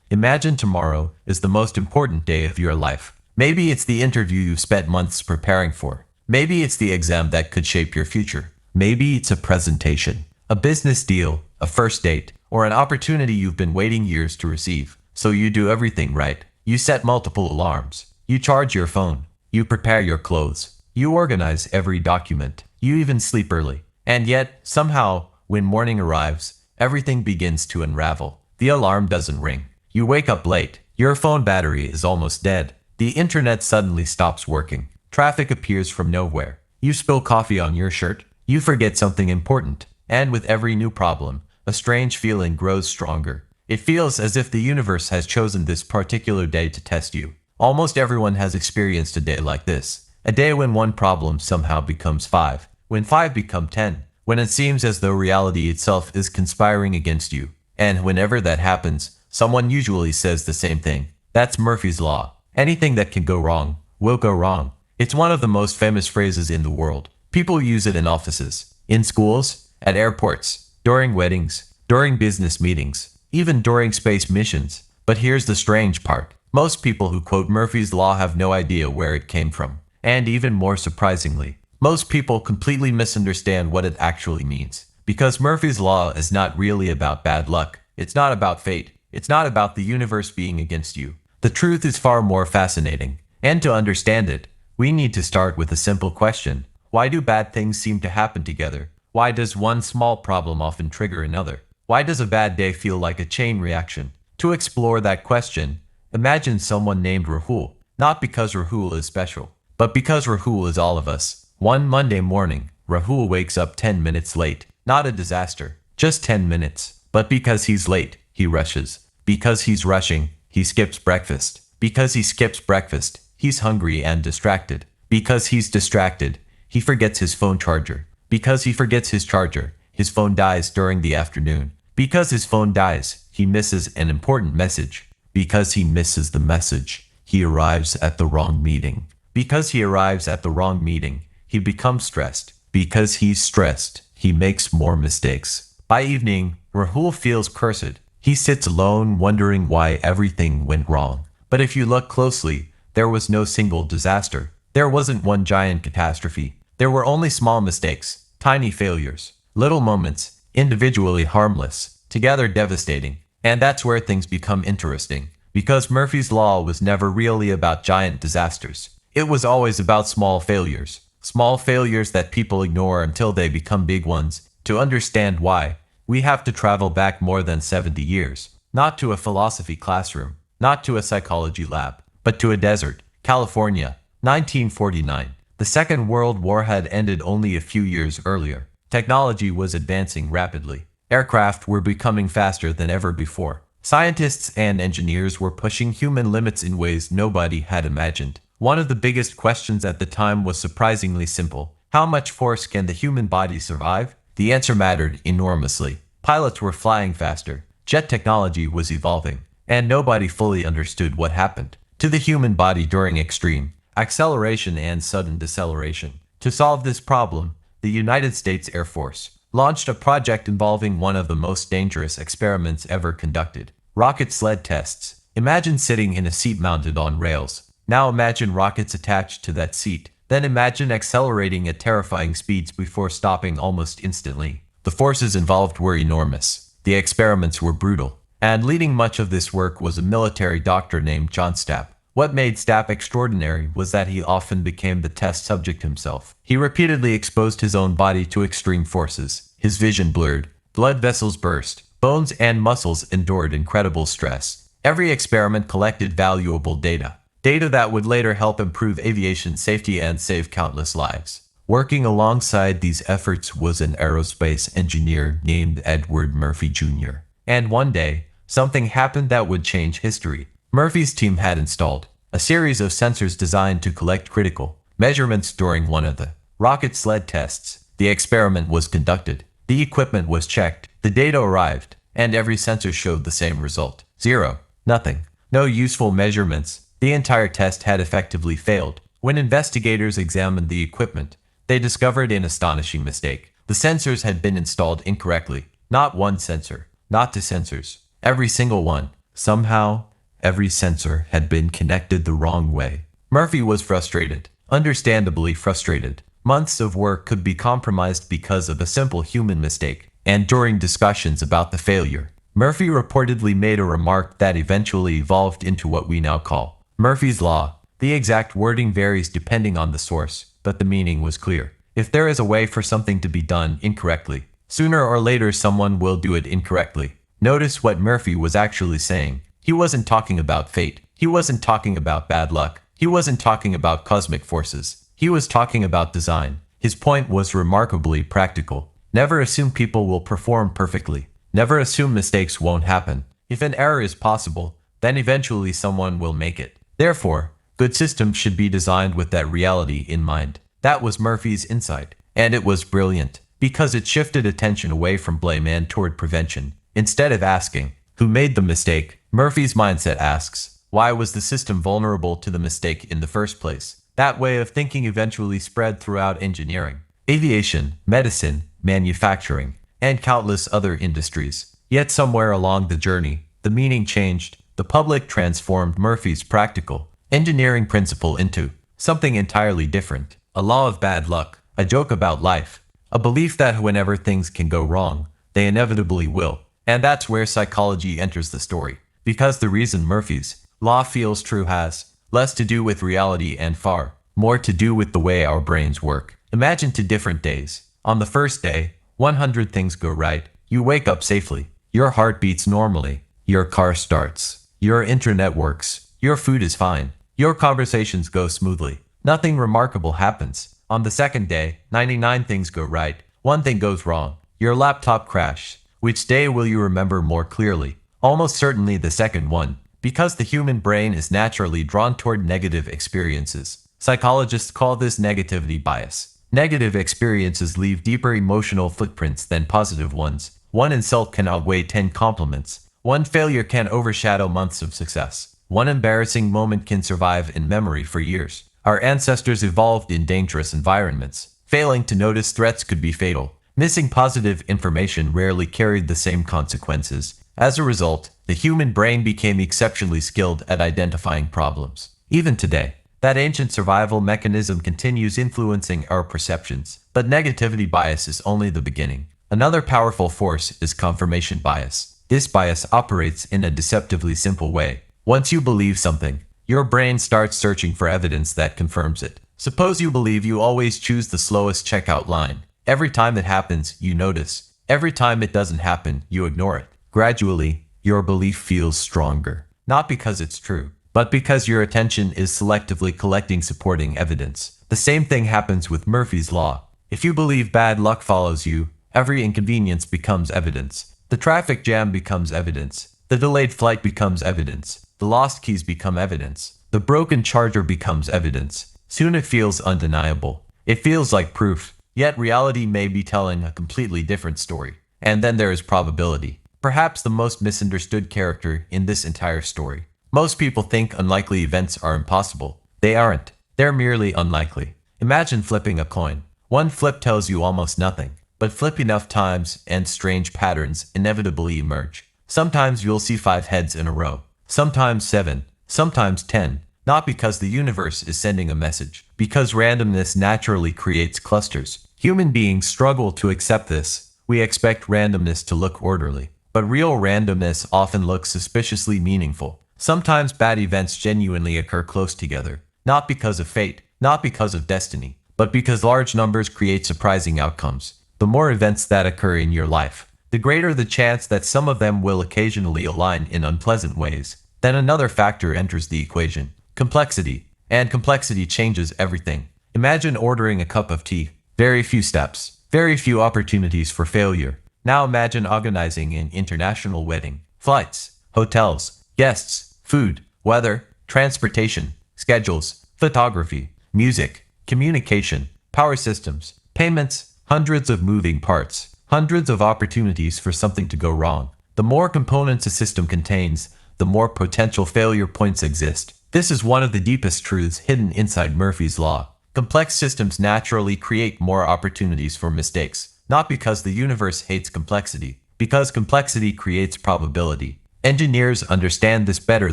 Imagine tomorrow is the most important day of your life. Maybe it's the interview you've spent months preparing for. Maybe it's the exam that could shape your future. Maybe it's a presentation, a business deal, a first date, or an opportunity you've been waiting years to receive. So you do everything right. You set multiple alarms. You charge your phone. You prepare your clothes. You organize every document. You even sleep early. And yet, somehow, when morning arrives, everything begins to unravel. The alarm doesn't ring. You wake up late. Your phone battery is almost dead. The internet suddenly stops working. Traffic appears from nowhere. You spill coffee on your shirt. You forget something important. And with every new problem, a strange feeling grows stronger. It feels as if the universe has chosen this particular day to test you. Almost everyone has experienced a day like this. A day when one problem somehow becomes five. When five become 10. When it seems as though reality itself is conspiring against you. And whenever that happens, someone usually says the same thing. That's Murphy's Law. Anything that can go wrong, will go wrong. It's one of the most famous phrases in the world. People use it in offices, in schools, at airports, during weddings, during business meetings, even during space missions. But here's the strange part. Most people who quote Murphy's Law have no idea where it came from. And even more surprisingly, most people completely misunderstand what it actually means. Because Murphy's Law is not really about bad luck. It's not about fate. It's not about the universe being against you. The truth is far more fascinating. And to understand it, we need to start with a simple question. Why do bad things seem to happen together? Why does one small problem often trigger another? Why does a bad day feel like a chain reaction? To explore that question, imagine someone named Rahul. Not because Rahul is special, but because Rahul is all of us. One Monday morning, Rahul wakes up 10 minutes late. Not a disaster, just 10 minutes. But because he's late, he rushes. Because he's rushing, he skips breakfast. Because he skips breakfast, he's hungry and distracted. Because he's distracted, he forgets his phone charger. Because he forgets his charger, his phone dies during the afternoon. Because his phone dies, he misses an important message. Because he misses the message, he arrives at the wrong meeting. Because he arrives at the wrong meeting, he becomes stressed. Because he's stressed, he makes more mistakes. By evening, Rahul feels cursed. He sits alone wondering why everything went wrong. But if you look closely, there was no single disaster. There wasn't one giant catastrophe. There were only small mistakes, tiny failures, little moments, individually harmless, together devastating. And that's where things become interesting. Because Murphy's Law was never really about giant disasters. It was always about small failures. Small failures that people ignore until they become big ones. To understand why, we have to travel back more than 70 years. Not to a philosophy classroom, not to a psychology lab, but to a desert, California, 1949. The Second World War had ended only a few years earlier. Technology was advancing rapidly. Aircraft were becoming faster than ever before. Scientists and engineers were pushing human limits in ways nobody had imagined. One of the biggest questions at the time was surprisingly simple. How much force can the human body survive? The answer mattered enormously. Pilots were flying faster. Jet technology was evolving. And nobody fully understood what happened to the human body during extreme acceleration and sudden deceleration. To solve this problem, the United States Air Force launched a project involving one of the most dangerous experiments ever conducted. Rocket sled tests. Imagine sitting in a seat mounted on rails. Now imagine rockets attached to that seat. Then imagine accelerating at terrifying speeds before stopping almost instantly. The forces involved were enormous. The experiments were brutal. And leading much of this work was a military doctor named John Stapp. What made Stapp extraordinary was that he often became the test subject himself. He repeatedly exposed his own body to extreme forces. His vision blurred. Blood vessels burst. Bones and muscles endured incredible stress. Every experiment collected valuable data. Data that would later help improve aviation safety and save countless lives. Working alongside these efforts was an aerospace engineer named Edward Murphy Jr. And one day, something happened that would change history. Murphy's team had installed a series of sensors designed to collect critical measurements during one of the rocket sled tests. The experiment was conducted. The equipment was checked. The data arrived, and every sensor showed the same result. Zero. Nothing. No useful measurements. The entire test had effectively failed. When investigators examined the equipment, they discovered an astonishing mistake. The sensors had been installed incorrectly. Not one sensor. Not two sensors. Every single one. Somehow, every sensor had been connected the wrong way. Murphy was frustrated, understandably frustrated. Months of work could be compromised because of a simple human mistake, and during discussions about the failure, Murphy reportedly made a remark that eventually evolved into what we now call Murphy's Law. The exact wording varies depending on the source, but the meaning was clear. If there is a way for something to be done incorrectly, sooner or later someone will do it incorrectly. Notice what Murphy was actually saying. He wasn't talking about fate. He wasn't talking about bad luck. He wasn't talking about cosmic forces. He was talking about design. His point was remarkably practical. Never assume people will perform perfectly. Never assume mistakes won't happen. If an error is possible, then eventually someone will make it. Therefore, good systems should be designed with that reality in mind. That was Murphy's insight, and it was brilliant, because it shifted attention away from blame and toward prevention. Instead of asking, who made the mistake, Murphy's mindset asks, why was the system vulnerable to the mistake in the first place? That way of thinking eventually spread throughout engineering, aviation, medicine, manufacturing, and countless other industries. Yet somewhere along the journey, the meaning changed. The public transformed Murphy's practical engineering principle into something entirely different. A law of bad luck, a joke about life, a belief that whenever things can go wrong, they inevitably will. And that's where psychology enters the story. Because the reason Murphy's law feels true has less to do with reality and far more to do with the way our brains work. Imagine 2 different days. On the first day, 100 things go right. You wake up safely. Your heart beats normally. Your car starts. Your internet works. Your food is fine. Your conversations go smoothly. Nothing remarkable happens. On the second day, 99 things go right. 1 thing goes wrong. Your laptop crashed. Which day will you remember more clearly? Almost certainly the second one, because the human brain is naturally drawn toward negative experiences. Psychologists call this negativity bias. Negative experiences leave deeper emotional footprints than positive ones. 1 insult can outweigh 10 compliments. 1 failure can overshadow months of success. 1 embarrassing moment can survive in memory for years. Our ancestors evolved in dangerous environments. Failing to notice threats could be fatal. Missing positive information rarely carried the same consequences. As a result, the human brain became exceptionally skilled at identifying problems. Even today, that ancient survival mechanism continues influencing our perceptions. But negativity bias is only the beginning. Another powerful force is confirmation bias. This bias operates in a deceptively simple way. Once you believe something, your brain starts searching for evidence that confirms it. Suppose you believe you always choose the slowest checkout line. Every time it happens, you notice. Every time it doesn't happen, you ignore it. Gradually, your belief feels stronger. Not because it's true, but because your attention is selectively collecting supporting evidence. The same thing happens with Murphy's Law. If you believe bad luck follows you, every inconvenience becomes evidence. The traffic jam becomes evidence. The delayed flight becomes evidence. The lost keys become evidence. The broken charger becomes evidence. Soon it feels undeniable. It feels like proof. Yet reality may be telling a completely different story. And then there is probability. Perhaps the most misunderstood character in this entire story. Most people think unlikely events are impossible. They aren't. They're merely unlikely. Imagine flipping a coin. 1 flip tells you almost nothing. But flip enough times and strange patterns inevitably emerge. Sometimes you'll see 5 heads in a row. Sometimes 7. Sometimes 10. Not because the universe is sending a message. Because randomness naturally creates clusters. Human beings struggle to accept this. We expect randomness to look orderly. But real randomness often looks suspiciously meaningful. Sometimes bad events genuinely occur close together. Not because of fate, not because of destiny, but because large numbers create surprising outcomes. The more events that occur in your life, the greater the chance that some of them will occasionally align in unpleasant ways. Then another factor enters the equation. Complexity. And complexity changes everything. Imagine ordering a cup of tea. Very few steps. Very few opportunities for failure. Now imagine organizing an international wedding. Flights, hotels, guests, food, weather, transportation, schedules, photography, music, communication, power systems, payments, hundreds of moving parts, hundreds of opportunities for something to go wrong. The more components a system contains, the more potential failure points exist. This is one of the deepest truths hidden inside Murphy's Law. Complex systems naturally create more opportunities for mistakes, not because the universe hates complexity, because complexity creates probability. Engineers understand this better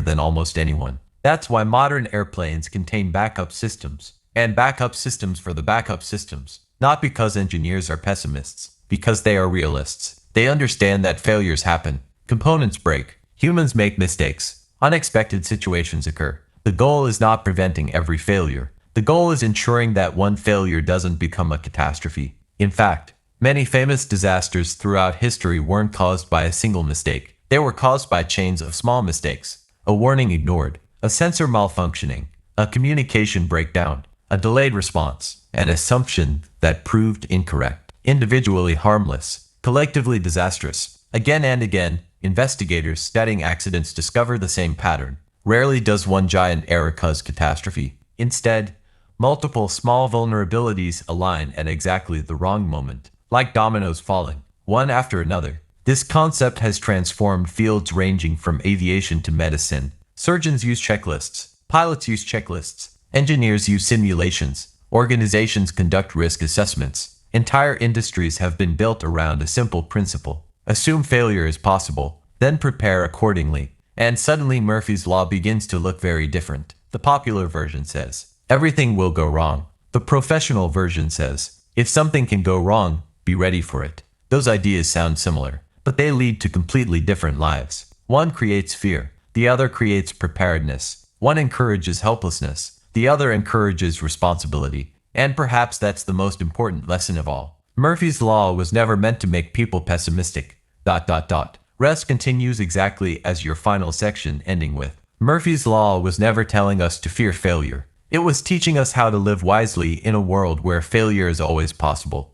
than almost anyone. That's why modern airplanes contain backup systems, and backup systems for the backup systems. Not because engineers are pessimists, because they are realists. They understand that failures happen, components break, humans make mistakes, unexpected situations occur. The goal is not preventing every failure. The goal is ensuring that one failure doesn't become a catastrophe. In fact, many famous disasters throughout history weren't caused by a single mistake. They were caused by chains of small mistakes. A warning ignored, a sensor malfunctioning, a communication breakdown, a delayed response, an assumption that proved incorrect. Individually harmless, collectively disastrous. Again and again, investigators studying accidents discover the same pattern. Rarely does one giant error cause catastrophe. Instead, multiple small vulnerabilities align at exactly the wrong moment, like dominoes falling, one after another. This concept has transformed fields ranging from aviation to medicine. Surgeons use checklists, pilots use checklists, engineers use simulations, organizations conduct risk assessments. Entire industries have been built around a simple principle. Assume failure is possible, then prepare accordingly. And suddenly Murphy's Law begins to look very different. The popular version says, everything will go wrong. The professional version says, if something can go wrong, be ready for it. Those ideas sound similar, but they lead to completely different lives. One creates fear, the other creates preparedness. One encourages helplessness, the other encourages responsibility. And perhaps that's the most important lesson of all. Murphy's Law was never meant to make people pessimistic. Rest continues exactly as your final section ending with. Murphy's Law was never telling us to fear failure. It was teaching us how to live wisely in a world where failure is always possible.